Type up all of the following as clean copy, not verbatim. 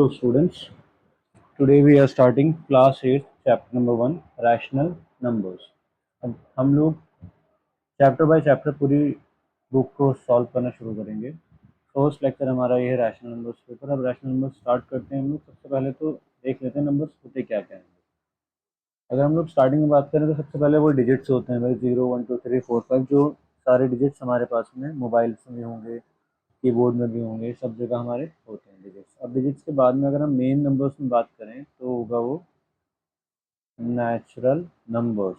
Hello students, today we are starting class 8 chapter number 1 rational numbers। अब हम लोग chapter by chapter पूरी book को सॉल्व करना शुरू करेंगे। फर्स्ट लेक्चर हमारा ये है रैशनल नंबर्स के ऊपर। अब रैशनल नंबर्स स्टार्ट करते हैं हम लोग। सबसे पहले तो देख लेते हैं नंबर्स होते क्या क्या हैं। अगर हम लोग स्टार्टिंग में बात करें तो सबसे पहले वो डिजिट्स होते हैं भाई, 0 1 2 3 4 5, जो सारे डिजिट्स हमारे पास में मोबाइल्स में होंगे, कीबोर्ड में भी होंगे, सब जगह हमारे होते हैं डिजिट्स। अब डिजिट्स के बाद में अगर हम मेन नंबर्स में बात करें तो होगा वो नेचुरल नंबर्स।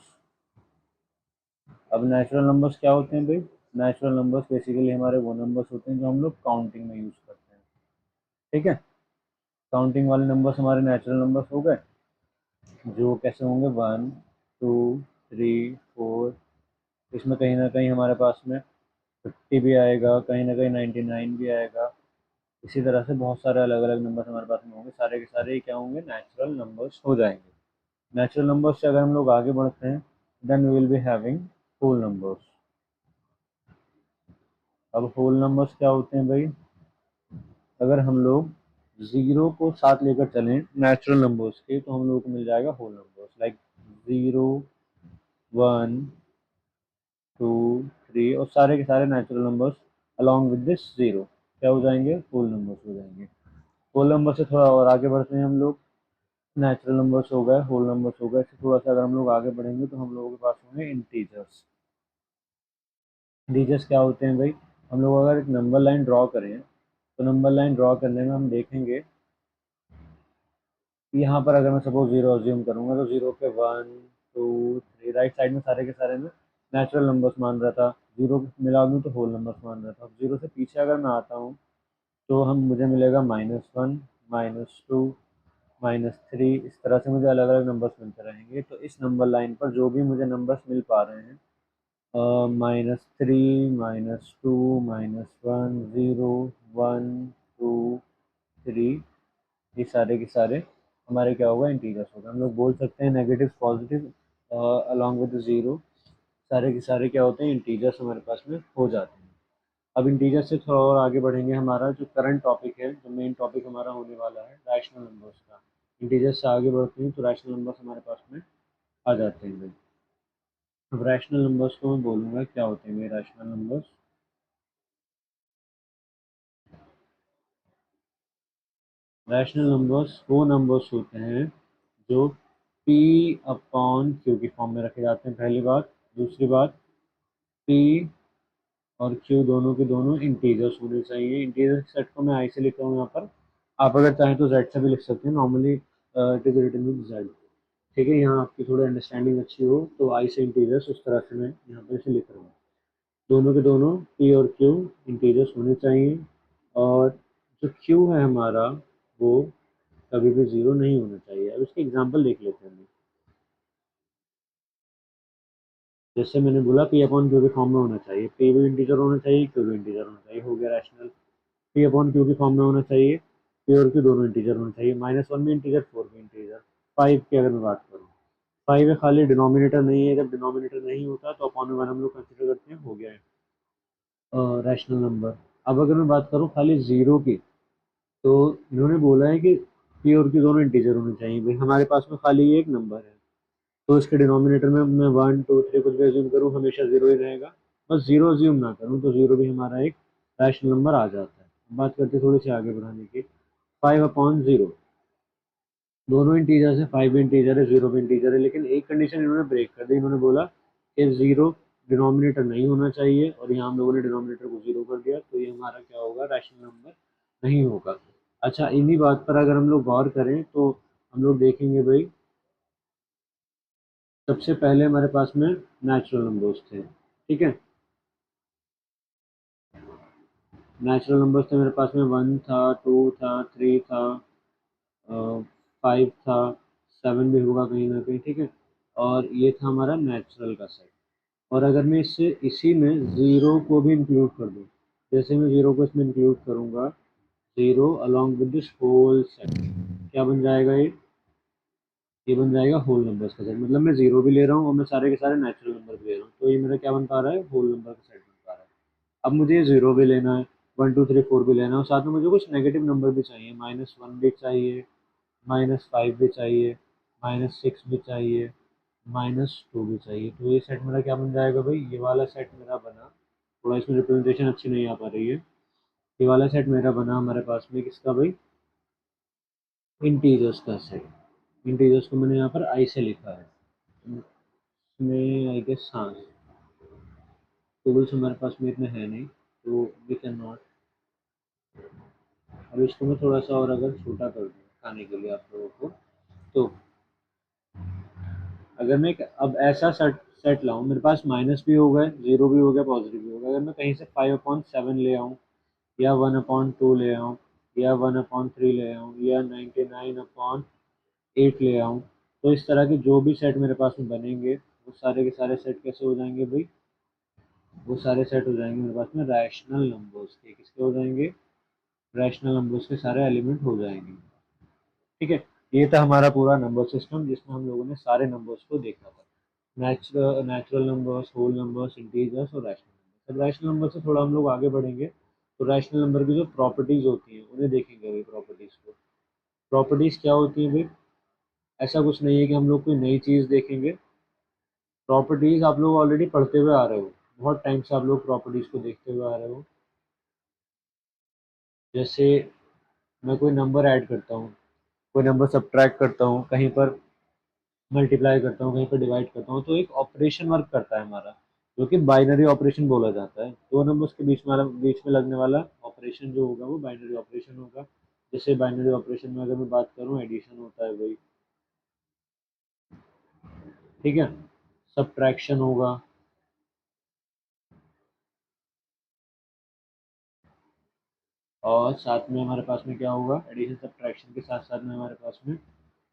अब नेचुरल नंबर्स क्या होते हैं भाई? नेचुरल नंबर्स बेसिकली हमारे वो नंबर्स होते हैं जो हम लोग काउंटिंग में यूज करते हैं। ठीक है, काउंटिंग वाले नंबर्स हमारे नेचुरल नंबर्स हो गए, जो कैसे होंगे 1 2 3 4। इसमें कहीं ना कहीं हमारे पास में 50 भी आएगा, कहीं ना कहीं 99 भी आएगा। इसी तरह से बहुत सारे अलग अलग नंबर हमारे पास में होंगे, सारे के सारे क्या होंगे? नेचुरल नंबर्स हो जाएंगे। नेचुरल नंबर्स से अगर हम लोग आगे बढ़ते हैं then we will be having whole numbers. अब होल नंबर्स क्या होते हैं भाई? अगर हम लोग जीरो को साथ लेकर चलें नेचुरल नंबर्स के तो हम लोगों को मिल जाएगा होल नंबर्स, लाइक 0 1 2 3, और सारे के सारे natural numbers along with this zero क्या हो जाएंगे? होल नंबर्स हो जाएंगे। होल नंबर से थोड़ा और आगे बढ़ते हैं हम लोग। नेचुरल नंबर्स हो गए, होल नंबर्स हो गए, इससे थोड़ा सा अगर हम लोग आगे बढ़ेंगे तो हम लोगों के पास होंगे इंटीजर्स। इंटीजर्स क्या होते हैं भाई? हम लोग अगर एक नंबर लाइन ड्रॉ करें तो नंबर लाइन ड्रॉ करने में हम देखेंगे कि यहाँ पर अगर मैं सपोज जीरो अज्यूम करूँगा तो जीरो पे 1 2 3 राइट साइड में सारे के सारे में नेचुरल नंबर्स मान रहा था, जीरो मिला दूँ तो होल नंबर्स मान रहा था। अब जीरो से पीछे अगर मैं आता हूँ तो हम मुझे मिलेगा -1 -2 -3। इस तरह से मुझे अलग अलग नंबर्स मिलते रहेंगे। तो इस नंबर लाइन पर जो भी मुझे नंबर्स मिल पा रहे हैं, -3 -2 -1 0 1 2 3, ये सारे के सारे हमारे क्या होगा? इंटीजर्स होगा। हम लोग बोल सकते हैं negative positive along with zero, सारे के सारे क्या होते हैं? इंटीजर्स हमारे पास में हो जाते हैं। अब इंटीजर से थोड़ा और आगे बढ़ेंगे, हमारा जो करंट टॉपिक है, जो मेन टॉपिक हमारा होने वाला है रैशनल नंबर्स का। इंटीजर से आगे बढ़ते हैं तो रैशनल नंबर्स हमारे पास में आ जाते हैं भाई। अब रैशनल नंबर्स को मैं बोलूँगा क्या होते हैं मेरे रैशनल नंबर्स। रैशनल नंबर्स वो नंबर्स होते हैं जो p अपॉन q की फॉर्म में रखे जाते हैं, पहली बात। दूसरी बात, p और q दोनों के दोनों इंटीजर्स होने चाहिए। इंटीजर सेट को मैं i से लिख रहा हूँ यहाँ पर, आप अगर चाहें तो z से भी लिख सकते हैं। Normally it is written with z। ठीक है, यहाँ आपकी थोड़ी अंडरस्टैंडिंग अच्छी हो तो i से इंटीजर्स उस तरह से मैं यहाँ पर इसे लिख रहा हूँ। दोनों के दोनों p और q इंटीजर्स होने चाहिए, और जो q है हमारा वो कभी भी जीरो नहीं होना चाहिए। अब इसके एग्जांपल देख लेते हैं हम। जैसे मैंने बोला पी अपॉन क्यू के फॉर्म में होना चाहिए, पी भी इंटीजर होना चाहिए, क्यू भी इंटीजर होना चाहिए, हो गया रैशनल। पी अपॉन क्यू के फॉर्म में होना चाहिए, पी और क्यू दोनों इंटीजर होना चाहिए, -1 भी इंटीजर, 4 भी इंटीजर। 5 की अगर मैं बात करूँ, 5 है खाली डिनोमिनेटर नहीं है, जब डिनोमिनेटर नहीं होता तो अपॉन में 1 हम लोग कंसिडर करते हैं, हो गया है रैशनल नंबर। अब अगर मैं बात करूँ खाली जीरो की, तो इन्होंने बोला है कि पी और क्यू दोनों इंटीजर होने चाहिए भाई। हमारे पास में खाली एक नंबर है तो इसके डिनोमिनेटर में मैं 1 2 3 कुछ भी अज्यूम करूँ हमेशा जीरो ही रहेगा। बस जीरो अज्यूम ना करूँ तो जीरो भी हमारा एक रैशनल नंबर आ जाता है। बात करते हैं थोड़ी सी आगे बढ़ाने की। 5/0 दोनों इंटीजर्स है, 5 भी इंटीजर है, जीरो भी इंटीजर है, लेकिन एक कंडीशन इन्होंने ब्रेक कर दी। इन्होंने बोला कि जीरो डिनोमिनेटर नहीं होना चाहिए, और यहाँ हम लोगों ने डिनोमिनेटर को जीरो कर दिया, तो ये हमारा क्या होगा? रैशनल नंबर नहीं होगा। अच्छा, इन्हीं बात पर अगर हम लोग गौर करें तो हम लोग देखेंगे भाई, सबसे पहले हमारे पास में नेचुरल नंबर्स थे। ठीक है, नेचुरल नंबर्स थे मेरे पास में, 1 था, 2 था, 3 था, 5 था, 7 भी होगा कहीं ना कहीं। ठीक है, और ये था हमारा नेचुरल का सेट। और अगर मैं इससे इसी में ज़ीरो को भी इंक्लूड कर दूँ, जैसे मैं ज़ीरो को इसमें इंक्लूड करूँगा, zero along with this whole set, क्या बन जाएगा ये बन जाएगा होल नंबर्स का सेट। मतलब मैं जीरो भी ले रहा हूँ और मैं सारे के सारे नेचुरल नंबर भी ले रहा हूँ, तो ये मेरा क्या बन पा रहा है? होल नंबर का सेट बन पा रहा है। अब मुझे जीरो भी लेना है, 1 2 3 4 भी लेना है, और साथ में मुझे कुछ नेगेटिव नंबर भी चाहिए, -1 भी चाहिए, -5 भी चाहिए, -6 भी चाहिए, -2 भी चाहिए। तो ये सेट मेरा क्या बन जाएगा भाई, ये वाला सेट मेरा बना, थोड़ा इसमें रिप्रेजेंटेशन अच्छी नहीं आ पा रही है। ये वाला सेट मेरा बना हमारे पास में किसका भाई, इंटीजर्स का सेट। इंटीजर्स को मैंने यहाँ पर आई से लिखा है, इसमें आई गेस हाँ, टूल्स हमारे पास में इतने है नहीं, तो वी कैन नॉट। अब इसको मैं थोड़ा सा और अगर छोटा कर दूँ खाने के लिए आप लोगों को, तो अगर मैं अब ऐसा सेट सेट लाऊं, मेरे पास माइनस भी हो गए, जीरो भी हो गया, पॉजिटिव भी हो गया, अगर मैं कहीं से 5/7 ले आऊं, या 1/2 ले आऊं, या 1/3 ले आऊं, या 99/8 ले आऊं, तो इस तरह के जो भी सेट मेरे पास में बनेंगे, वो सारे के सारे सेट कैसे हो जाएंगे भाई, वो सारे सेट हो जाएंगे मेरे पास में रैशनल नंबर्स के। किसके हो जाएंगे, रैशनल नंबर्स के सारे एलिमेंट हो जाएंगे। ठीक है, ये था हमारा पूरा नंबर सिस्टम जिसमें हम लोगों ने सारे नंबर्स को देखा था, natural numbers, whole numbers, integers और रैशनल नंबर। अब रैशनल नंबर से थोड़ा हम लोग आगे बढ़ेंगे, तो रैशनल नंबर की जो प्रॉपर्टीज होती हैं उन्हें देखेंगे भाई। प्रॉपर्टीज को, प्रॉपर्टीज क्या होती है भाई, ऐसा कुछ नहीं है कि हम लोग कोई नई चीज़ देखेंगे। प्रॉपर्टीज आप लोग ऑलरेडी पढ़ते हुए आ रहे हो, बहुत टाइम से आप लोग प्रॉपर्टीज को देखते हुए आ रहे हो। जैसे मैं कोई नंबर ऐड करता हूँ, कोई नंबर सब्ट्रैक्ट करता हूँ, कहीं पर मल्टीप्लाई करता हूँ, कहीं पर डिवाइड करता हूँ, तो एक ऑपरेशन वर्क करता है हमारा, जो कि बाइनरी ऑपरेशन बोला जाता है। दो नंबर्स के बीच में लगने वाला ऑपरेशन जो होगा वो बाइनरी ऑपरेशन होगा। जैसे बाइनरी ऑपरेशन में अगर मैं बात करूँ, एडिशन होता है भाई, ठीक है, सब्ट्रैक्शन होगा, और साथ में हमारे पास में क्या होगा, एडिशन सब्ट्रैक्शन के साथ साथ में हमारे पास में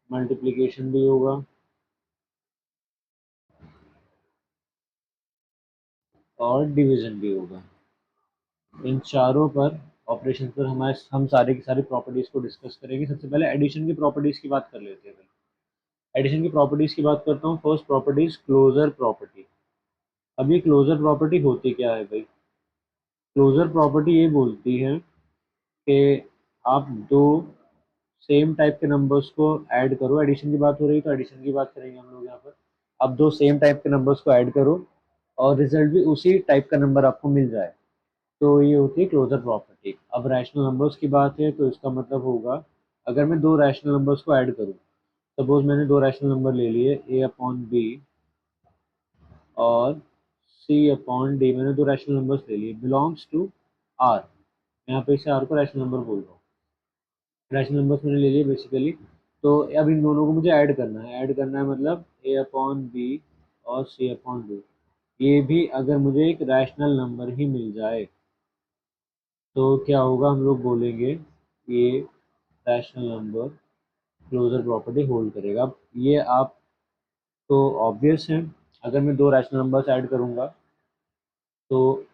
मल्टीप्लिकेशन भी होगा, और डिवीजन भी होगा। इन चारों पर ऑपरेशन पर हम सारे की सारी प्रॉपर्टीज को डिस्कस करेंगे। सबसे पहले एडिशन की प्रॉपर्टीज की बात कर लेते हैं भाई। एडिशन की प्रॉपर्टीज की बात करता हूँ। First properties, closure property. अब ये क्लोजर प्रॉपर्टी होती क्या है भाई, क्लोजर प्रॉपर्टी ये बोलती है कि आप दो सेम टाइप के नंबर्स को ऐड करो, एडिशन की बात हो रही है तो एडिशन की बात करेंगे हम लोग यहाँ पर। आप दो सेम टाइप के नंबर्स को ऐड करो और रिजल्ट भी उसी टाइप का नंबर आपको मिल जाए, तो ये होती है क्लोजर प्रॉपर्टी। अब रैशनल नंबर्स की बात है तो इसका मतलब होगा, अगर मैं दो रैशनल नंबर्स को ऐड करूँ, सपोज मैंने दो रैशनल नंबर ले लिए, a/b और c/d, मैंने दो रैशनल नंबर्स ले लिए, बिलोंग्स टू r। मैं यहाँ पे इसे r को रैशनल नंबर बोल रहा हूँ, रैशनल नंबर्स मैंने ले लिए बेसिकली। तो अब इन दोनों को मुझे ऐड करना है, ऐड करना है मतलब a/b और c/d। ये भी अगर मुझे एक रैशनल नंबर ही मिल जाए तो क्या होगा, हम लोग बोलेंगे ये rational number closure property hold करेगा। अब ये आप तो ऑब्वियस है, अगर मैं दो रैशनल नंबर्स ऐड करूंगा तो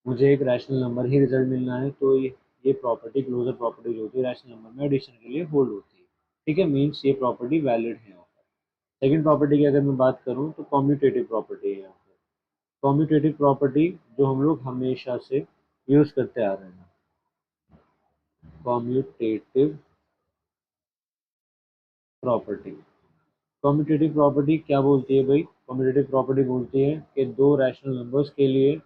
मुझे एक रैशनल नंबर ही रिजल्ट मिलना है, तो ये प्रॉपर्टी, क्लोजर प्रॉपर्टी जो होती है रैशनल नंबर में एडिशन के लिए होल्ड होती है। ठीक है, मीन्स ये प्रॉपर्टी वैलिड है यहाँ पर। सेकेंड प्रॉपर्टी की अगर मैं बात करूँ तो कॉम्यूटेटिव प्रॉपर्टी है यहाँ पर। कॉम्यूटेटिव प्रॉपर्टी जो हम लोग हमेशा से यूज करते आ रहे हैं, कॉम्यूटेटिव प्रॉपर्टी। कॉम्यूटेटिव प्रॉपर्टी क्या बोलती है भाई, कॉम्यूटेटिव प्रॉपर्टी बोलती है कि दो रैशनल नंबर्स के लिए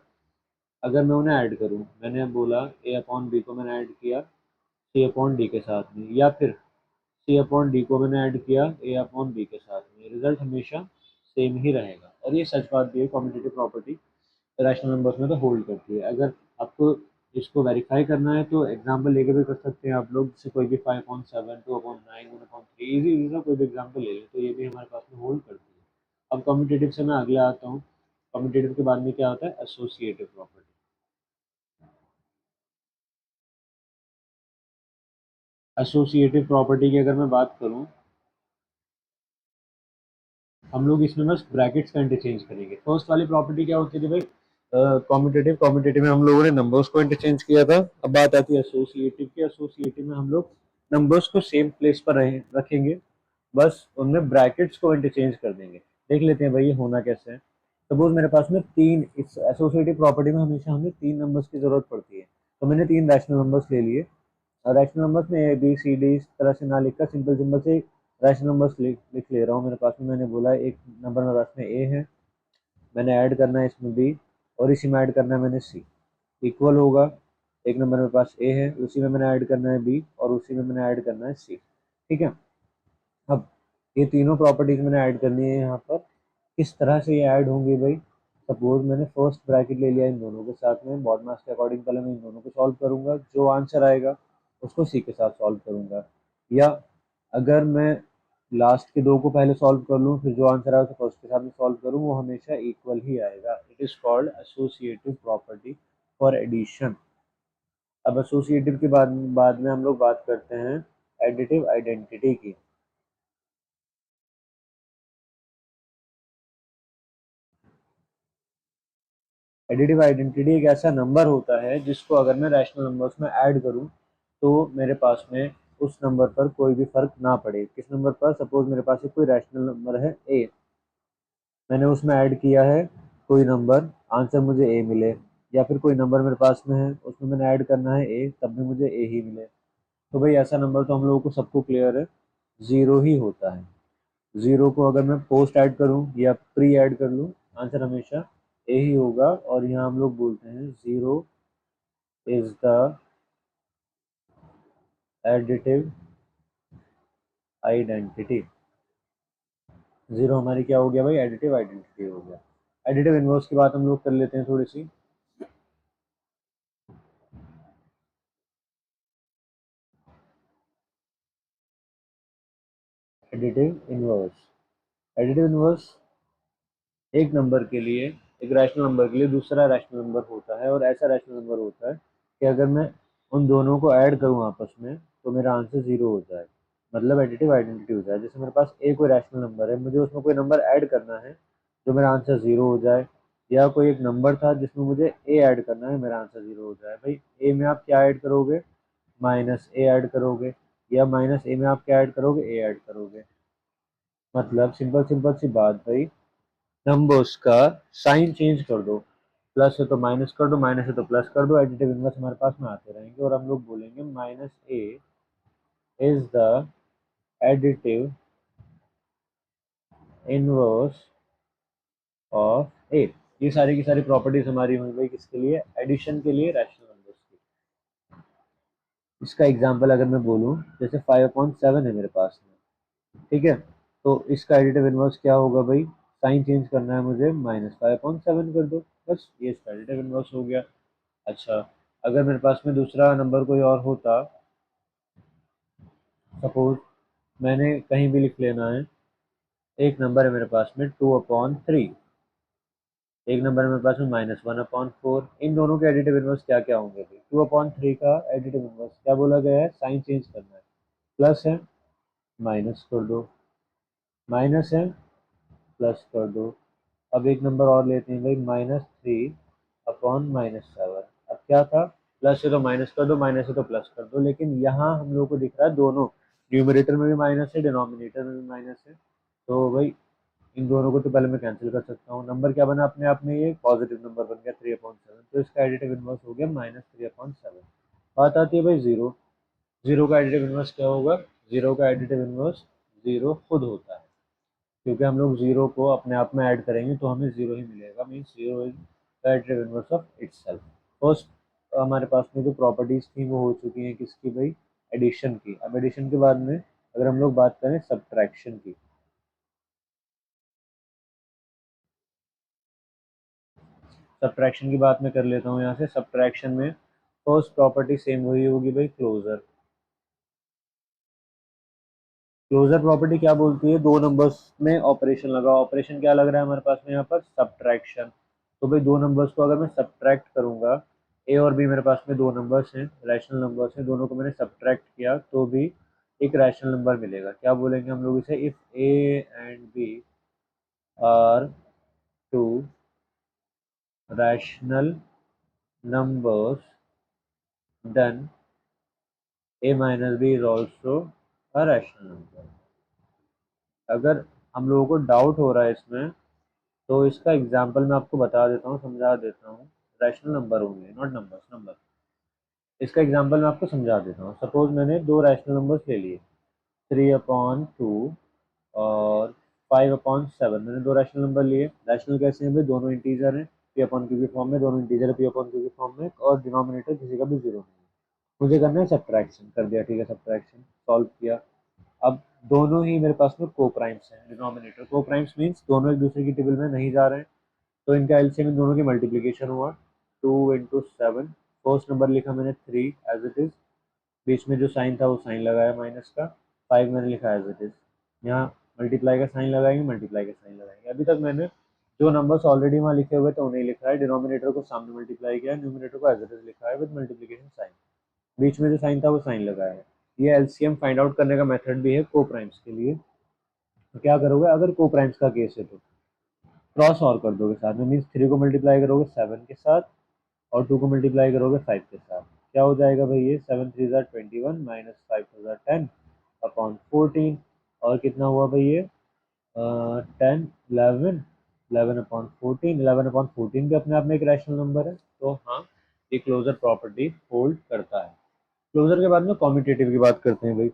अगर मैं उन्हें ऐड करूं, मैंने बोला a/b को मैंने ऐड किया c/d के साथ में, या फिर c/d को मैंने ऐड किया a/b के साथ में, रिजल्ट हमेशा सेम ही रहेगा। और ये सच बात भी है, कॉम्यूटेटिव प्रॉपर्टी रैशनल नंबर्स में तो होल्ड करती है। अगर आपको इसको वेरीफाई करना है तो एग्जाम्पल लेके भी कर सकते हैं आप लोग, जैसे कोई भी 5/7, 2/9, 1/3, इजी इजी सा कोई भी एग्जाम्पल ले लें तो ये भी हमारे पास में होल्ड करती है। अब कम्यूटेटिव से मैं अगले आता हूँ। कम्यूटेटिव के बाद में क्या होता है, एसोसिएटिव प्रॉपर्टी। एसोसिएटिव प्रॉपर्टी की अगर मैं बात करूँ, हम लोग इसमें बस ब्रैकेट्स का इंटरचेंज करेंगे। फर्स्ट वाली प्रॉपर्टी क्या होती थी भाई, कॉम्यूटेटिव, कॉम्यूटेटिव में हम लोगों ने नंबर्स को इंटरचेंज किया था। अब बात आती है एसोसिएटिव की। एसोसिएटिव में हम लोग नंबर्स को सेम प्लेस पर रखेंगे, बस उनमें ब्रैकेट्स को इंटरचेंज कर देंगे। देख लेते हैं भाई ये होना कैसे है। सपोज मेरे पास में तीन, इस एसोसिएटिव प्रॉपर्टी में हमेशा हमें तीन नंबर्स की जरूरत पड़ती है, तो मैंने 3 रैशनल नंबर्स ले लिए और रैशनल नंबर्स में ए बी सी डी इस तरह से ना लिखकर सिंपल सिंपल से रैशनल नंबर्स लिख ले रहा हूँ मेरे पास में। मैंने बोला एक नंबर मेरे पास में ए है, मैंने ऐड करना है इसमें बी और इसी में ऐड करना है मैंने सी, इक्वल होगा। एक नंबर मेरे पास ए है, उसी में मैंने ऐड करना है बी और उसी में मैंने ऐड करना है सी। ठीक है, अब ये तीनों प्रॉपर्टीज मैंने ऐड करनी है यहाँ पर। किस तरह से ये ऐड होंगी भाई? सपोज मैंने फर्स्ट ब्रैकेट ले लिया इन दोनों के साथ में, बॉड मास के अकॉर्डिंग पहले मैं इन दोनों को सॉल्व करूंगा, जो आंसर आएगा उसको सी के साथ सॉल्व करूंगा। या अगर मैं लास्ट के दो को पहले सॉल्व कर लूँ, फिर जो आंसर आएगा फर्स्ट के साथ में सॉल्व करूँ, वो हमेशा इक्वल ही आएगा। It is called associative property for addition. अब एसोसिएटिव के बाद में हम लोग बात करते हैं एडिटिव आइडेंटिटी की। एडिटिव आइडेंटिटी एक ऐसा नंबर होता है जिसको अगर मैं रैशनल नंबर्स में ऐड करूं तो मेरे पास में उस नंबर पर कोई भी फर्क ना पड़े। किस नंबर पर? सपोज मेरे पास एक कोई रैशनल नंबर है ए, मैंने उसमें ऐड किया है कोई नंबर, आंसर मुझे ए मिले, या फिर कोई नंबर मेरे पास में है उसमें मैंने ऐड करना है ए, तब भी मुझे ए ही मिले, तो भाई ऐसा नंबर तो हम लोगों को सबको क्लियर है, जीरो ही होता है। जीरो को अगर मैं पोस्ट ऐड करूं या प्री ऐड कर लूं, आंसर हमेशा ए ही होगा। और यहाँ हम लोग बोलते हैं zero is the additive identity. Zero हमारी क्या हो गया भाई? एडिटिव आइडेंटिटी हो गया। एडिटिव इनवर्स की बात हम लोग कर लेते हैं थोड़ी सी। एडिटिव इनवर्स एक नंबर के लिए, एक रैशनल नंबर के लिए दूसरा रैशनल नंबर होता है, और ऐसा रैशनल नंबर होता है कि अगर मैं उन दोनों को ऐड करूं आपस में तो मेरा आंसर जीरो हो जाए, मतलब एडिटिव आइडेंटिटी हो जाए। जैसे मेरे पास ए कोई रैशनल नंबर है, मुझे उसमें कोई नंबर ऐड करना है जो मेरा आंसर जीरो हो जाए, या कोई एक नंबर था जिसमें मुझे ए ऐड करना है, मेरा आंसर जीरो हो जाए। भाई ए में आप क्या ऐड करोगे? माइनस ए ऐड करोगे, या माइनस ए में आप क्या ऐड करोगे? ए ऐड करोगे। मतलब सिंपल सिंपल सी बात भाई, नंबर्स का साइन चेंज कर दो, प्लस है तो माइनस कर दो, माइनस है तो प्लस कर दो, एडिटिव इनवर्स हमारे पास में आते रहेंगे और हम लोग बोलेंगे minus a is the additive inverse of a. ये सारी की सारी प्रॉपर्टीज हमारी हुई भाई किसके लिए? एडिशन के लिए, रैशनल नंबर्स की। इसका एग्जांपल अगर मैं बोलूं, जैसे 5/7 है मेरे पास में, ठीक है, तो इसका एडिटिव इनवर्स क्या होगा भाई? साइन चेंज करना है मुझे, -5/7 कर दो, बस ये इसका एडिटिव इनवर्स हो गया। अच्छा, अगर मेरे पास में दूसरा नंबर कोई और होता, सपोज मैंने कहीं भी लिख लेना है, एक नंबर है मेरे पास में 2/3, एक नंबर मेरे पास में -1/4, इन दोनों के एडिटिव इनवर्स क्या क्या होंगे भाई? 2/3 का एडिटिव इनवर्स क्या बोला गया है? साइन चेंज करना है, प्लस है माइनस कर दो, माइनस है प्लस कर दो। अब एक नंबर और लेते हैं भाई, -3/-7। अब क्या था? प्लस है तो माइनस कर दो, माइनस है तो प्लस कर दो, लेकिन यहाँ हम लोग को दिख रहा है दोनों, न्यूमरेटर में भी माइनस है, डिनोमिनेटर में भी माइनस है, तो भाई इन दोनों को तो पहले मैं कैंसिल कर सकता हूँ। नंबर क्या बना अपने आप में? ये पॉजिटिव नंबर बन गया 3/7, तो इसका एडिटिव इनवर्स हो गया -3/7। बात आती है भाई जीरो। जीरो का एडिटिव इनवर्स क्या होगा? जीरो का एडिटिव इनवर्स जीरो खुद होता है, क्योंकि हम लोग जीरो को अपने आप में ऐड करेंगे तो हमें जीरो ही मिलेगा, means zero is the additive inverse of itself. First हमारे पास में जो प्रॉपर्टीज थी वो हो चुकी हैं किसकी भाई? एडिशन की। अब एडिशन के बाद में अगर हम लोग बात करें सब्ट्रैक्शन की, सब्ट्रैक्शन की बात मैं कर लेता हूँ यहाँ से। सब्ट्रैक्शन में फर्स्ट प्रॉपर्टी सेम वही होगी भाई, क्लोजर। क्लोजर प्रॉपर्टी क्या बोलती है? दो नंबर्स में ऑपरेशन लगाओ। ऑपरेशन क्या लग रहा है हमारे पास में यहाँ पर? सब्ट्रैक्शन। तो भाई दो नंबर्स को अगर मैं सब्ट्रैक्ट करूंगा, ए और बी मेरे पास में दो नंबर्स हैं, रैशनल नंबर्स हैं, दोनों को मैंने सब्ट्रैक्ट किया तो भी एक रैशनल नंबर मिलेगा। क्या बोलेंगे हम लोग इसे? If A and B are two rational numbers then A minus B is also a rational number. अगर हम लोगों को डाउट हो रहा है इसमें, तो इसका एग्जाम्पल मैं आपको बता देता हूँ, समझा देता हूँ। रैशनल नंबर होंगे, नॉट नंबर्स, नंबर। इसका एग्जांपल मैं आपको समझा देता हूँ। सपोज मैंने दो रैशनल नंबर्स ले लिए, 3/2 और 5/7। मैंने दो रैशनल नंबर लिए। रैशनल कैसे हैं भाई? दोनों इंटीजर हैं, पी अपॉन क्यू की फॉर्म में, दोनों इंटीजर है पी अपॉन क्यू की फॉर्म में, और डिनोमिनेटर किसी का भी जीरो नहीं है। मुझे करना है सब्ट्रैक्शन, कर दिया, ठीक है, सब्ट्रैक्शन सॉल्व किया। अब दोनों ही मेरे पास में को प्राइम्स हैं, डिनोमिनेटर को प्राइम्स मीन्स दोनों एक दूसरे की टेबल में नहीं जा रहे हैं, तो इनका एलसीएम इन दोनों की मल्टीप्लीकेशन हुआ, 2 × 7। फर्स्ट नंबर लिखा मैंने 3 एज इट इज, बीच में जो साइन था वो साइन लगाया माइनस का, 5 मैंने लिखा एज इट इज। यहाँ मल्टीप्लाई का साइन लगाएंगे, मल्टीप्लाई का साइन लगाएंगे। अभी तक मैंने जो नंबर्स ऑलरेडी वहाँ लिखे हुए थे उन्हें लिखा है, डिनोमिनेटर को सामने मल्टीप्लाई किया है, न्यूमिनेटर को एज इट इज लिखा है विद मल्टीप्लीकेशन साइन, बीच में जो साइन था वो साइन लगाया है। ये एलसीएम फाइंड आउट करने का मेथड भी है को प्राइम्स के लिए। तो क्या करोगे अगर को प्राइम्स का केस है तो क्रॉस और कर दोगे साथ में, मीन्स 3 को मल्टीप्लाई करोगे 7 के साथ और 2 को मल्टीप्लाई करोगे 5 के साथ। क्या हो जाएगा भाई? ये 7 3 = 21 माइनस 5 10 अपॉन 14, और कितना हुआ भाई ये 10 11 11/14। 11/14 भी अपने आप में एक रैशनल नंबर है, तो हाँ, ये क्लोजर प्रॉपर्टी होल्ड करता है। क्लोजर के बाद में कॉम्यूटेटिव की बात करते हैं भाई।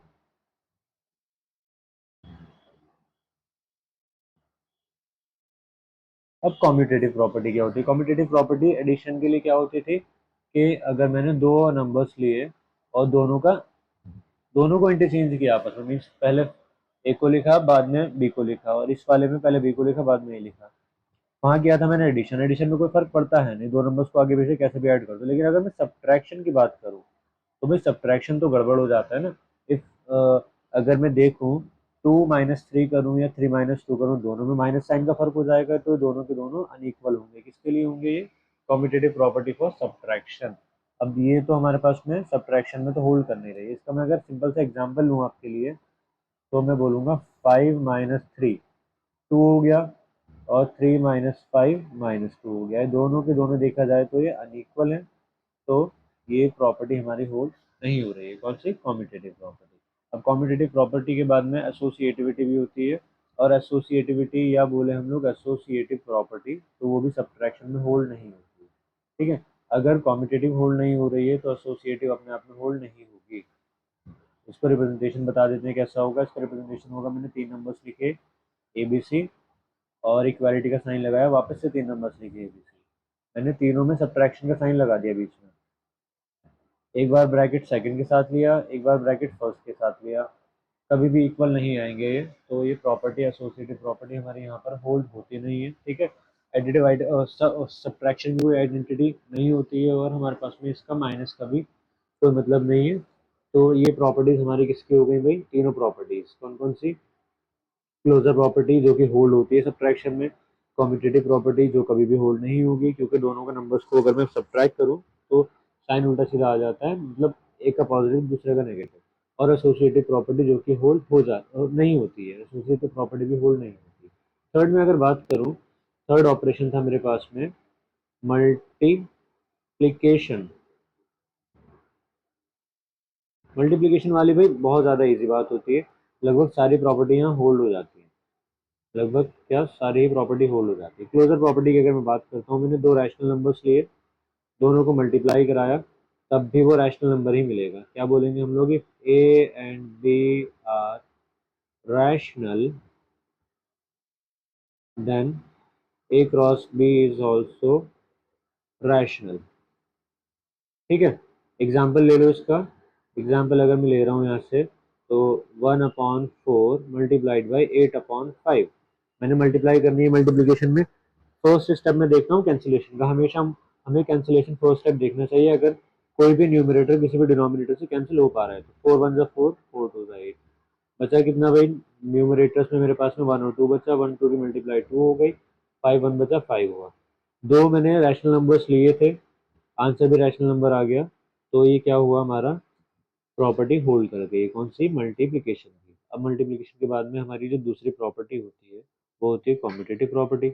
अब कॉम्यूटेटिव प्रॉपर्टी क्या होती है? कॉम्यूटेटिव प्रॉपर्टी एडिशन के लिए क्या होती थी कि अगर मैंने दो नंबर्स लिए और दोनों को इंटरचेंज किया आपस में, मीन्स पहले ए को लिखा बाद में बी को लिखा, और इस वाले में पहले बी को लिखा बाद में ए लिखा, वहाँ किया था मैंने एडिशन। एडिशन में कोई फर्क पड़ता है नहीं, दो नंबर्स को आगे पीछे कैसे भी ऐड कर दो। लेकिन अगर मैं सब्ट्रैक्शन की बात करूँ तो भाई सब्ट्रैक्शन तो गड़बड़ हो जाता है ना। इफ अगर मैं देखूँ 2 - 3 करूँ या 3 - 2 करूँ, दोनों में माइनस साइन का फर्क हो जाएगा, तो दोनों के दोनों अनइक्वल होंगे। किसके लिए होंगे ये? Commutative property for subtraction. अब ये तो हमारे पास में सब्ट्रैक्शन में तो होल्ड कर नहीं रही। इसका मैं अगर सिंपल सा एग्जांपल लूँ आपके लिए, तो मैं बोलूँगा 5 - 3 2 हो गया, और 3 - 5 - 2 हो गया। दोनों के दोनों देखा जाए तो ये अनइक्वल है, तो ये प्रॉपर्टी हमारी होल्ड नहीं हो रही है। कौन सी? Commutative property. अब कॉम्यूटेटिव प्रॉपर्टी के बाद में एसोसिएटिविटी भी होती है, और एसोसिएटिविटी या बोले हम लोग एसोसिएटिव प्रॉपर्टी, तो वो भी सब्ट्रैक्शन में होल्ड नहीं होती है। ठीक है, अगर कॉम्यूटेटिव होल्ड नहीं हो रही है तो एसोसिएटिव अपने आप में होल्ड नहीं होगी। इसको रिप्रेजेंटेशन बता देते हैं कैसा होगा। इसका रिप्रेजेंटेशन होगा, मैंने 3 नंबर्स लिखे ए बी सी और इक्वालिटी का साइन लगाया, वापस से 3 नंबर्स लिखे ए बी सी, मैंने तीनों में सब्ट्रैक्शन का साइन लगा दिया बीच में। एक बार ब्रैकेट सेकंड के साथ लिया, एक बार ब्रैकेट फर्स्ट के साथ लिया, कभी भी इक्वल नहीं आएंगे ये, तो ये प्रॉपर्टी एसोसिएटिव प्रॉपर्टी हमारे यहाँ पर होल्ड होती नहीं है। ठीक है, एडिटिव सब्ट्रैक्शन की कोई आइडेंटिटी नहीं होती है, और हमारे पास में इसका माइनस का भी कोई मतलब नहीं है। तो ये प्रॉपर्टीज हमारी किसकी हो गई भाई? तीनों प्रॉपर्टीज। कौन कौन सी? क्लोजर प्रॉपर्टी जो कि होल्ड होती है सब्ट्रैक्शन में, कॉम्यूटेटिव प्रॉपर्टी जो कभी भी होल्ड नहीं होगी, क्योंकि दोनों के नंबर्स को अगर मैं सब्ट्रैक्ट करूँ तो साइन उल्टा सीधा आ जाता है, मतलब एक का पॉजिटिव दूसरे का नेगेटिव। और एसोसिएटिव प्रॉपर्टी जो कि होल्ड हो जा नहीं होती है, एसोसिएटिव प्रॉपर्टी भी होल्ड नहीं होती। थर्ड में अगर बात करूँ, थर्ड ऑपरेशन था मेरे पास में मल्टीप्लीकेशन। मल्टीप्लीकेशन वाली भाई बहुत ज़्यादा इजी बात होती है, लगभग सारी प्रॉपर्टी यहाँ होल्ड हो जाती है। लगभग क्या सारी प्रॉपर्टी होल्ड हो जाती है। क्लोजर प्रॉपर्टी की अगर मैं बात करता हूँ, मैंने दो रैशनल नंबर्स लिए, दोनों को मल्टीप्लाई कराया, तब भी वो रैशनल नंबर ही मिलेगा। क्या बोलेंगे हम लोग? A and B are rational, then A cross B is also rational. ठीक है, एग्जाम्पल ले लो इसका। एग्जाम्पल अगर मैं ले रहा हूँ यहाँ से, तो 1/4 मल्टीप्लाइड बाई 8/5। मैंने मल्टीप्लाई करनी है मल्टीप्लीकेशन में, फर्स्ट स्टेप में देखता हूँ कैंसिलेशन का। हमेशा हमें कैंसिलेशन फर्स्ट स्टेप देखना चाहिए, अगर कोई भी न्यूमरेटर किसी भी डिनोमिनेटर से कैंसिल हो पा रहा है तो। 4 × 1 = 4, 4 × 2 = 8। बचा कितना भाई? न्यूमरेटर्स में मेरे पास में 1 और 2 बचा, 1 2 की मल्टीप्लाई 2 हो गई, 5 1 बचा 5 हुआ। दो मैंने रैशनल नंबर्स लिए थे, आंसर भी रैशनल नंबर आ गया, तो ये क्या हुआ हमारा? प्रॉपर्टी होल्ड कर गई। कौन सी? मल्टीप्लीकेशन की। अब मल्टीप्लीकेशन के बाद में हमारी जो दूसरी प्रॉपर्टी होती है वो होती है कॉम्यूटेटिव प्रॉपर्टी।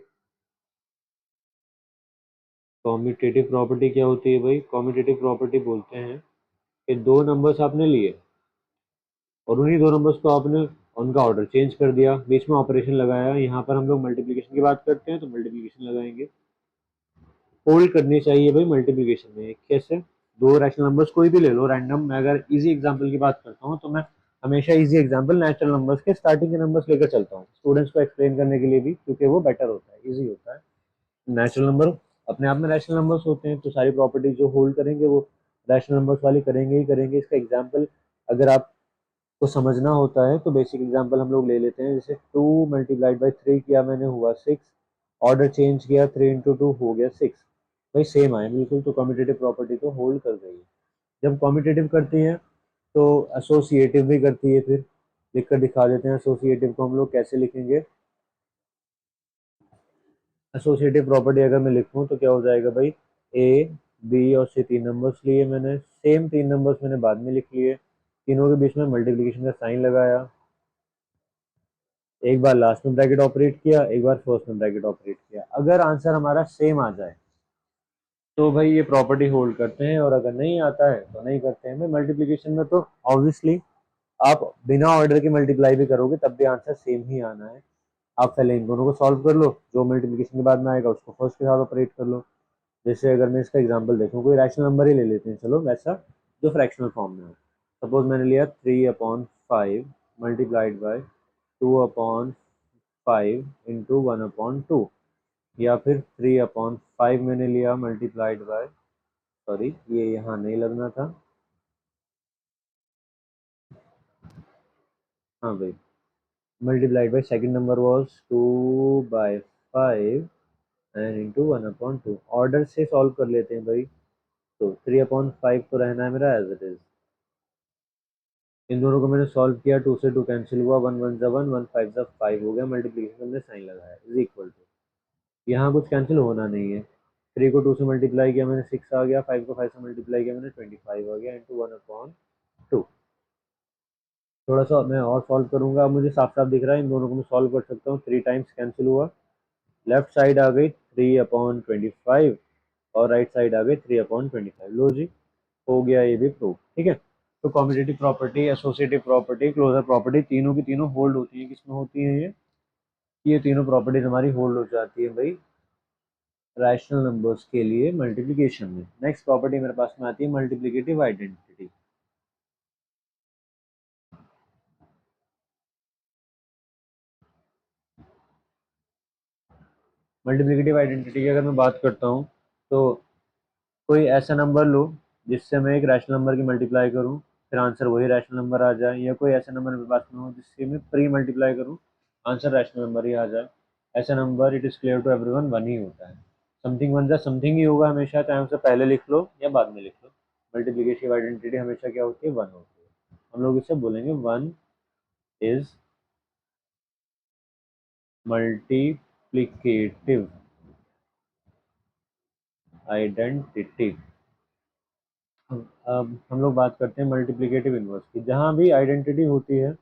कॉम्यूटेटिव प्रॉपर्टी क्या होती है भाई? कॉम्यूटेटिव प्रॉपर्टी बोलते हैं कि दो नंबर्स आपने लिए और उन्हीं दो नंबर्स को आपने उनका ऑर्डर चेंज कर दिया, बीच में ऑपरेशन लगाया। यहाँ पर हम लोग मल्टीप्लिकेशन की बात करते हैं तो मल्टीप्लिकेशन लगाएंगे। होल्ड करनी चाहिए भाई मल्टीप्लिकेशन में। कैसे? दो रैशनल नंबर्स कोई भी ले लो रैंडम। मैं अगर इजी एग्जांपल की बात करता हूँ तो मैं हमेशा इजी एग्जांपल नेचुरल नंबर्स के स्टार्टिंग के नंबर्स लेकर चलता हूँ स्टूडेंट्स को एक्सप्लेन करने के लिए भी, क्योंकि वो बेटर होता है, इजी होता है। नेचुरल नंबर अपने आप में रैशनल नंबर्स होते हैं, तो सारी प्रॉपर्टीज जो होल्ड करेंगे वो रैशनल नंबर्स वाली करेंगे ही करेंगे। इसका एग्जांपल अगर आपको समझना होता है तो बेसिक एग्जांपल हम लोग ले लेते हैं। जैसे 2 × 3 किया मैंने, हुआ 6। ऑर्डर चेंज किया, 3 × 2 हो गया 6। भाई सेम आए बिल्कुल, तो कम्यूटेटिव प्रॉपर्टी तो होल्ड कर गई है। जब कम्यूटेटिव करती है तो एसोसिएटिव भी करती है। फिर लिख कर दिखा देते हैं एसोसिएटिव को हम लोग कैसे लिखेंगे। एसोसिएटिव प्रॉपर्टी अगर मैं लिखूं तो क्या हो जाएगा भाई, ए बी और सी तीन नंबर्स लिए मैंने, सेम तीन नंबर्स मैंने बाद में लिख लिए, तीनों के बीच में मल्टीप्लिकेशन का साइन लगाया, एक बार लास्ट में ब्रैकेट ऑपरेट किया, एक बार फर्स्ट में ब्रैकेट ऑपरेट किया। अगर आंसर हमारा सेम आ जाए तो भाई ये प्रॉपर्टी होल्ड करते हैं, और अगर नहीं आता है तो नहीं करते हैं। मल्टीप्लिकेशन में तो ऑब्वियसली आप बिना ऑर्डर के मल्टीप्लाई भी करोगे तब भी आंसर सेम ही आना है। आप पहले इन दोनों को सॉल्व कर लो, जो मल्टीप्लिकेशन के बाद में आएगा उसको फर्स्ट के साथ ऑपरेट कर लो। जैसे अगर मैं इसका एग्जांपल देखूं, कोई रैशनल नंबर ही ले लेते हैं चलो वैसा, जो फ्रैक्शनल फॉर्म में हो। सपोज मैंने लिया 3/5 मल्टीप्लाइड बाय 2/5 इंटू 1/2, या फिर 3/5 मैंने लिया मल्टीप्लाइड बाय, सॉरी ये यहाँ नहीं लगना था, हाँ भाई, multiplied by second number was 2/5 and into 1/2। Order से सॉल्व कर लेते हैं भाई। तो 3/5 तो रहना है मेरा एज इट इज। इन दोनों को मैंने सॉल्व किया, 2 से 2 कैंसिल हुआ, 1 1 जा 1, 1 5 जा 5 हो गया। मल्टीप्लिकेशन हमने साइन लगाया इज इक्वल टू, यहाँ कुछ कैंसिल होना नहीं है। 3 को 2 से मल्टीप्लाई किया मैंने 6 आ गया, 5 को 5 से मल्टीप्लाई किया मैंने 25 आ गया, इंटू 1/2। थोड़ा सा मैं और सॉल्व करूंगा, अब मुझे साफ साफ दिख रहा है, इन दोनों को मैं सॉल्व कर सकता हूँ। 3 टाइम्स कैंसिल हुआ, लेफ्ट साइड आ गई 3/25 और राइट साइड आ गई 3/25। लो जी, हो गया ये भी प्रूफ, ठीक है। तो competitive property, associative property, closure property, तीनों की तीनों होल्ड होती है। किसमें होती है ये तीनों प्रॉपर्टीज हमारी होल्ड हो जाती है भाई रैशनल नंबर्स के लिए मल्टीप्लिकेशन में। नेक्स्ट प्रॉपर्टी मेरे पास में आती है मल्टीप्लिकेटिव आइडेंटिटी। मल्टीप्लिकेटिव आइडेंटिटी की अगर मैं बात करता हूँ तो कोई ऐसा नंबर लो जिससे मैं एक रैशनल नंबर की मल्टीप्लाई करूँ, फिर आंसर वही रैशनल नंबर आ जाए, या कोई ऐसा नंबर मेरे पास में हो जिससे मैं प्री मल्टीप्लाई करूँ, आंसर रैशनल नंबर ही आ जाए। ऐसा number it is clear to everyone one ही होता है। समथिंग वन जा समथिंग ही होगा हमेशा, चाहे उसे पहले लिख लो या बाद में लिख लो। मल्टीप्लिकेटिव आइडेंटिटी हमेशा क्या होती है, वन होती है। हम लोग इसे बोलेंगे वन इज मल्टीप्लिकेटिव आइडेंटिटी। अब हम लोग बात करते हैं मल्टीप्लिकेटिव इनवर्स की। जहाँ भी आइडेंटिटी होती है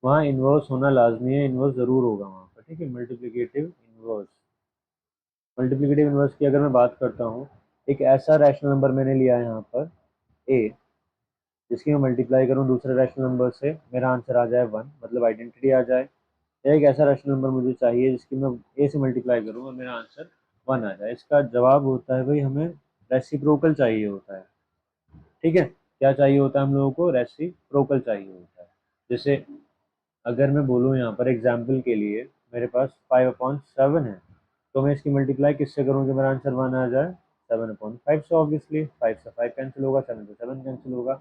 वहाँ इन्वर्स होना लाजमी है, इन्वर्स जरूर होगा वहाँ पर, ठीक है। मल्टीप्लिकेटिव इन्वर्स, मल्टीप्लिकेटिव इन्वर्स की अगर मैं बात करता हूँ, एक ऐसा रैशनल नंबर मैंने लिया है यहाँ पर ए, जिसकी मैं मल्टीप्लाई करूँ दूसरे रैशनल नंबर से, मेरा आंसर आ जाए वन, मतलब आइडेंटिटी आ जाए। या एक ऐसा रैशनल नंबर मुझे चाहिए जिसकी मैं ए से मल्टीप्लाई करूँ और मेरा आंसर वन आ जाए। इसका जवाब होता है भाई हमें रेसिप्रोकल चाहिए होता है, ठीक है। क्या चाहिए होता है हम लोगों को, रेसिप्रोकल चाहिए होता है। जैसे अगर मैं बोलूँ यहाँ पर एग्जाम्पल के लिए, मेरे पास 5/7 है, तो मैं इसकी मल्टीप्लाई किससे करूँ कि मेरा आंसर वन आ जाए, 7/5 से। ऑब्वियसली 5 से 5 कैंसिल होगा, 7 से 7 कैंसिल होगा।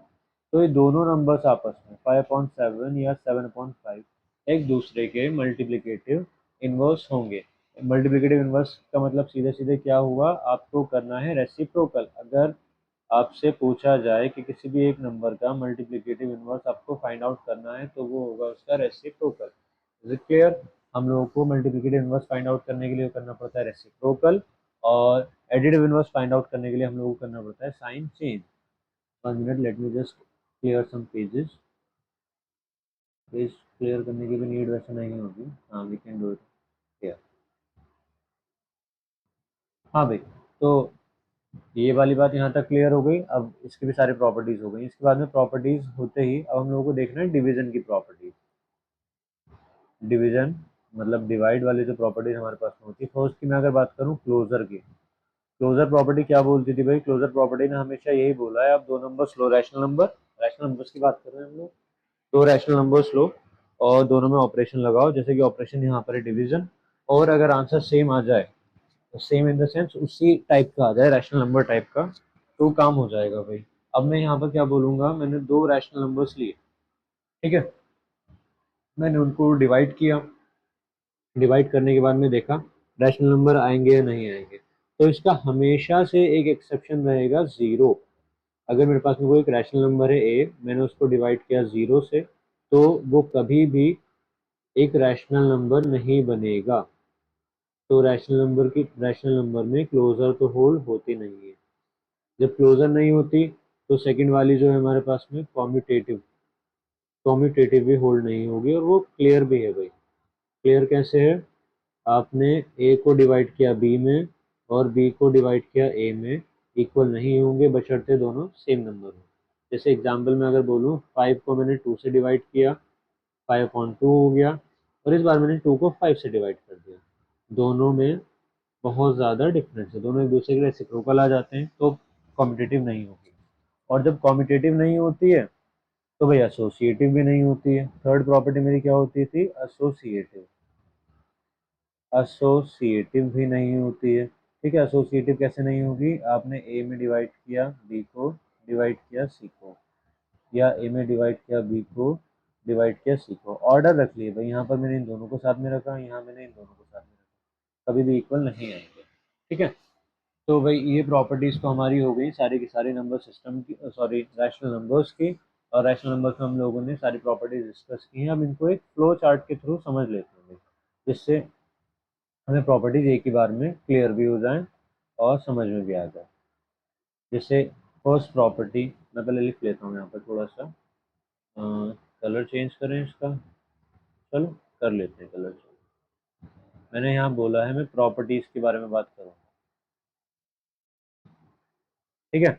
तो ये दोनों नंबर्स आपस में 5/7 या 7/5 एक दूसरे के मल्टीप्लिकेटिव इनवर्स होंगे। मल्टीप्लिकेटिव इनवर्स का मतलब सीधे सीधे क्या हुआ, आपको करना है रेसिप्रोकल। अगर आपसे पूछा जाए कि किसी भी एक नंबर का मल्टीप्लिकेटिव इनवर्स आपको फाइंड आउट करना है तो वो होगा उसका रेसिप्रोकल। Is it clear? हम लोगों को मल्टीप्लिकेटिव इनवर्स फाइंड आउट करने के लिए करना पड़ता है रेसिप्रोकल, और एडिटिव इनवर्स फाइंड आउट करने के लिए हम लोगों को करना पड़ता है sign change. 1 minute, let me just clear some pages. Page clear करने की भी नीड वैसे नहीं होगी, हाँ we can do it clear. हाँ भाई, तो ये वाली बात यहाँ तक क्लियर हो गई। अब इसकी भी सारी प्रॉपर्टीज हो गई। इसके बाद में प्रॉपर्टीज होते ही अब हम लोगों को देखना है डिवीजन की प्रॉपर्टी। डिवीजन मतलब डिवाइड वाली जो प्रॉपर्टीज हमारे पास में होती है। फर्स्ट की मैं अगर बात करूँ क्लोजर की, क्लोजर प्रॉपर्टी क्या बोलती थी भाई? क्लोजर प्रॉपर्टी ने हमेशा यही बोला है, आप दो नंबर्स लो, रैशनल नंबर्स की बात कर रहे हैं हम लोग, दो रैशनल नंबर्स लो और दोनों में ऑपरेशन लगाओ, जैसे कि ऑपरेशन यहाँ पर है डिवीजन, और अगर आंसर सेम आ जाए, तो सेम इन द सेंस उसी टाइप का आ जाए, रैशनल नंबर टाइप का, तो काम हो जाएगा भाई। अब मैं यहाँ पर क्या बोलूंगा, मैंने दो रैशनल नंबर्स लिए, ठीक है, मैंने उनको डिवाइड किया, डिवाइड करने के बाद में देखा रैशनल नंबर आएंगे या नहीं आएंगे, तो इसका हमेशा से एक एक्सेप्शन रहेगा जीरो। अगर मेरे पास में कोई एक रैशनल नंबर है ए, मैंने उसको डिवाइड किया जीरो से, तो वो कभी भी एक रैशनल नंबर नहीं बनेगा। तो रैशनल नंबर में क्लोजर तो होल्ड होती नहीं है। जब क्लोजर नहीं होती, तो सेकंड वाली जो है हमारे पास में कॉम्यूटेटिव, कॉम्यूटेटिव भी होल्ड नहीं होगी, और वो क्लियर भी है भाई। क्लियर कैसे है? आपने ए को डिवाइड किया बी में और बी को डिवाइड किया ए में, इक्वल नहीं होंगे बशर्ते दोनों सेम नंबर हो। जैसे एग्जांपल में अगर बोलूँ, 5 को मैंने 2 से डिवाइड किया, 5/2 हो गया, और इस बार मैंने 2 को 5 से डिवाइड कर दिया, दोनों में बहुत ज़्यादा डिफरेंस है, दोनों एक दूसरे के रेसिप्रोकल आ जाते हैं, तो कॉम्पिटिटिव नहीं होगी। और जब कॉम्पिटिटिव नहीं होती है, तो भाई एसोसिएटिव भी नहीं होती है। थर्ड प्रॉपर्टी मेरी क्या होती थी? एसोसिएटिव। एसोसिएटिव भी नहीं होती है। ठीक है, एसोसिएटिव कैसे नहीं होगी? आपने ए में डिवाइड किया बी को, डिवाइड किया सी को, या ए में डिवाइड किया बी को, डिवाइड किया सी को, ऑर्डर रख लिए भाई, यहाँ पर मैंने इन दोनों को साथ में रखा, यहाँ मैंने इन दोनों को साथ में रखा, कभी भी इक्वल नहीं आएंगे। ठीक है, तो भाई ये प्रॉपर्टीज तो हमारी हो गई सारी की सारी नंबर सिस्टम की, सॉरी रैशनल नंबर्स की। और रैशनल नंबर्स में हम लोगों ने सारी प्रॉपर्टीज डिस्कस की हैं। अब इनको एक फ्लो चार्ट के थ्रू समझ लेते हैं, जिससे हमें प्रॉपर्टीज एक ही बार में क्लियर भी हो जाए और समझ में भी आ जाए। जैसे फर्स्ट प्रॉपर्टी, मैं पहले लिख लेता हूँ यहाँ पर थोड़ा सा, कलर चेंज करें इसका, चलो कर लेते हैं कलर चेंज। मैंने यहाँ बोला है मैं प्रॉपर्टीज के बारे में बात करूँ, ठीक है।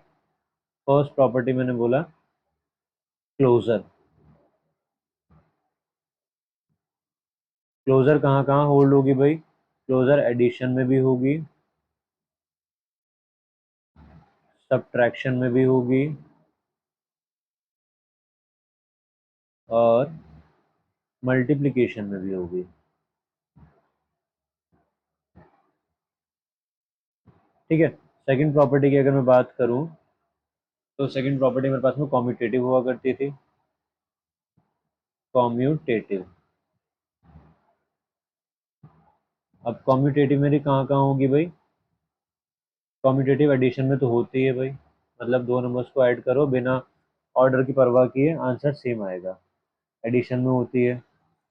फर्स्ट प्रॉपर्टी मैंने बोला क्लोजर। क्लोजर कहाँ कहाँ होल्ड होगी भाई? क्लोजर एडिशन में भी होगी, सब्ट्रैक्शन में भी होगी, और मल्टीप्लिकेशन में भी होगी। ठीक है, सेकंड प्रॉपर्टी की अगर मैं बात करूं, तो सेकंड प्रॉपर्टी मेरे पास में कॉम्यूटेटिव हुआ करती थी, कॉम्यूटेटिव। अब कॉम्यूटेटिव मेरी कहाँ कहाँ होगी भाई? कॉम्यूटेटिव एडिशन में तो होती है भाई, मतलब दो नंबर्स को ऐड करो बिना ऑर्डर की परवाह किए, आंसर सेम आएगा, एडिशन में होती है।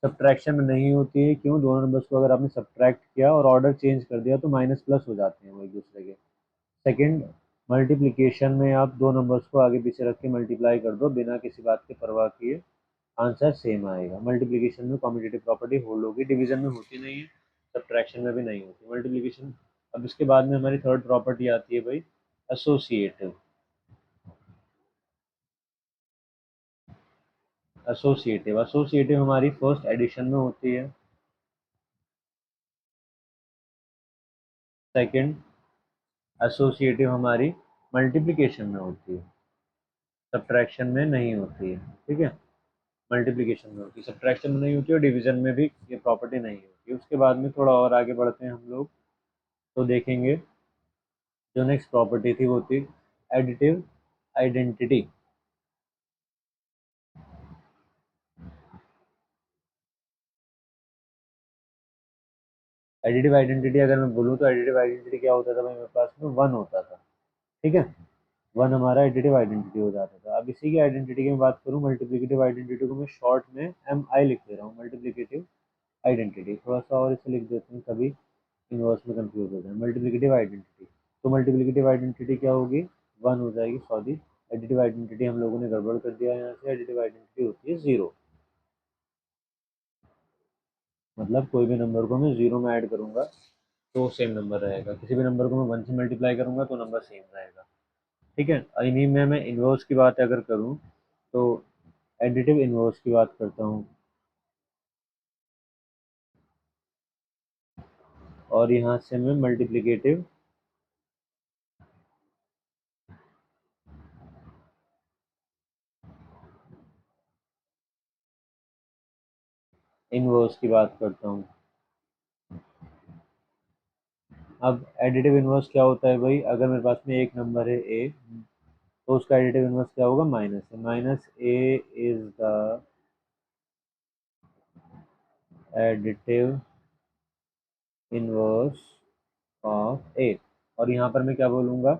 सब्ट्रैक्शन में नहीं होती है, क्यों? दोनों नंबर्स को अगर आपने सब्ट्रैक्ट किया और ऑर्डर चेंज कर दिया, तो माइनस प्लस हो जाते हैं वो एक दूसरे के। सेकंड, मल्टीप्लिकेशन में आप दो नंबर्स को आगे पीछे रख के मल्टीप्लाई कर दो बिना किसी बात की परवाह किए, आंसर सेम आएगा। मल्टीप्लिकेशन में कॉम्पिटिटिव प्रॉपर्टी होल्ड होगी, डिवीजन में होती नहीं है, सब्ट्रैक्शन में भी नहीं होती मल्टीप्लिकेशन। अब इसके बाद में हमारी थर्ड प्रॉपर्टी आती है भाई, एसोसिएटिव। एसोसिएटिव एसोसिएटिव हमारी फर्स्ट एडिशन में होती है, सेकंड एसोसिएटिव हमारी मल्टीप्लिकेशन में होती है, सब्ट्रैक्शन में नहीं होती है। ठीक है, मल्टीप्लिकेशन में होती है, सब्ट्रैक्शन में नहीं होती, और डिवीजन में भी ये प्रॉपर्टी नहीं होती। उसके बाद में थोड़ा और आगे बढ़ते हैं हम लोग, तो देखेंगे जो नेक्स्ट प्रॉपर्टी थी वो थी एडिटिव आइडेंटिटी। एडिटिव आइडेंटिटी अगर मैं बोलूँ, तो एडिटिव आइडेंटिटी क्या होता था भाई? मेरे पास में वन होता था, ठीक है, वन हमारा एडिटिव आइडेंटिटी हो जाता था। अब इसी की आइडेंटिटी की मैं बात करूँ, मल्टीप्लिकेटिव आइडेंटिटी को मैं शॉर्ट में एम आई लिख दे रहा हूँ, मल्टीप्लिकेटिव आइडेंटिटी। थोड़ा सा और इसे लिख देते हैं, कभी इनवर्स में कंफ्यूज हो जाए। मल्टीप्लिकेटिव आइडेंटिटी, तो मल्टीप्लिकेटिव आइडेंटिटी क्या होगी? वन हो जाएगी, सॉरी एडिटिव आइडेंटिटी हम लोगों ने गड़बड़ कर दिया है यहाँ से, एडिटिव आइडेंटिटी होती है जीरो। मतलब कोई भी नंबर को मैं जीरो में ऐड करूंगा तो सेम नंबर रहेगा, किसी भी नंबर को मैं वन से मल्टीप्लाई करूंगा तो नंबर सेम रहेगा। ठीक है, इन्हीं में मैं इनवर्स की बात अगर करूँ, तो एडिटिव इनवर्स की बात करता हूँ, और यहाँ से मैं मल्टीप्लिकेटिव इनवर्स की बात करता हूँ। अब एडिटिव इनवर्स क्या होता है भाई, अगर मेरे पास में एक नंबर है ए, तो उसका एडिटिव इनवर्स क्या होगा, माइनस है। Minus a is the additive inverse of a. और यहाँ पर मैं क्या बोलूँगा,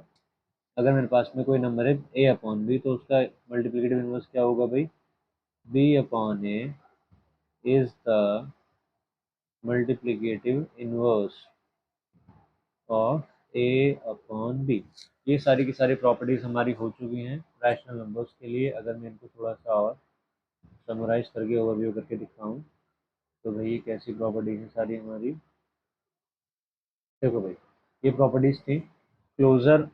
अगर मेरे पास में कोई नंबर है ए अपॉन बी, तो उसका मल्टीप्लिकेटिव इनवर्स क्या होगा भाई, B upon A is the multiplicative inverse of A upon B. ये सारी की सारी प्रॉपर्टीज हमारी हो चुकी हैं रैशनल नंबर्स के लिए। अगर मैं इनको थोड़ा सा और समराइज करके ओवरव्यू करके दिखाऊं, तो भाई ये कैसी प्रॉपर्टीज हैं सारी हमारी। देखो भाई, ये प्रॉपर्टीज थी, क्लोजर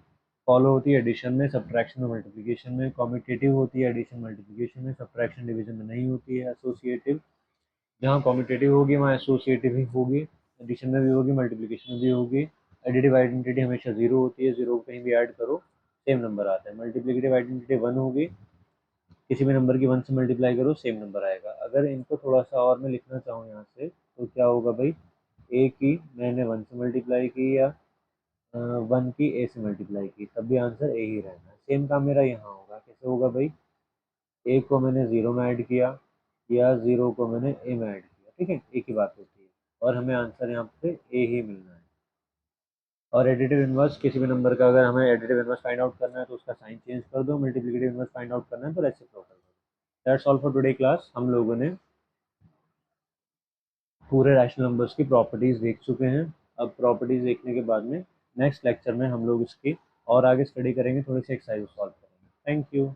फॉलो होती है एडिशन में, सब्ट्रैक्शन और मल्टीप्लिकेशन में, कॉम्यूटेटिव होती है एडिशन मल्टीप्लिकेशन में, सब्ट्रैक्शन डिवीजन में नहीं होती है, एसोसिएटिव, जहाँ कॉम्यूटेटिव होगी वहाँ एसोसिएटिव ही होगी, एडिशन में भी होगी मल्टीप्लिकेशन में भी होगी। एडिटिव आइडेंटिटी हमेशा जीरो होती है, जीरो को कहीं भी ऐड करो सेम नंबर आता है। मल्टीप्लिकेटिव आइडेंटिटी वन होगी, किसी भी नंबर की वन से मल्टीप्लाई करो सेम नंबर आएगा। अगर इनको थोड़ा सा और मैं लिखना चाहूँ यहाँ से, तो क्या होगा भाई, ए की मैंने वन से मल्टीप्लाई की या वन की ए से मल्टीप्लाई की, तब भी आंसर ए ही रहना है। सेम काम मेरा यहाँ होगा, कैसे होगा भाई, ए को मैंने जीरो में ऐड किया या जीरो को मैंने ए में ऐड किया, ठीक है, एक ही बात होती है, और हमें आंसर यहाँ पे ए ही मिलना है। और एडिटिव इनवर्स किसी भी नंबर का अगर हमें एडिटिव इनवर्स फाइंड आउट करना है तो उसका साइन चेंज कर दो, मल्टीप्लिकेटिव इनवर्स फाइंड आउट करना है तो रेसिप्रोकल कर दो। That's all for today class. हम लोगों ने पूरे रैशनल नंबर्स की प्रॉपर्टीज देख चुके हैं। अब प्रॉपर्टीज देखने के बाद में नेक्स्ट लेक्चर में हम लोग इसकी और आगे स्टडी करेंगे, थोड़ी सी एक्सरसाइज सॉल्व करेंगे। Thank you.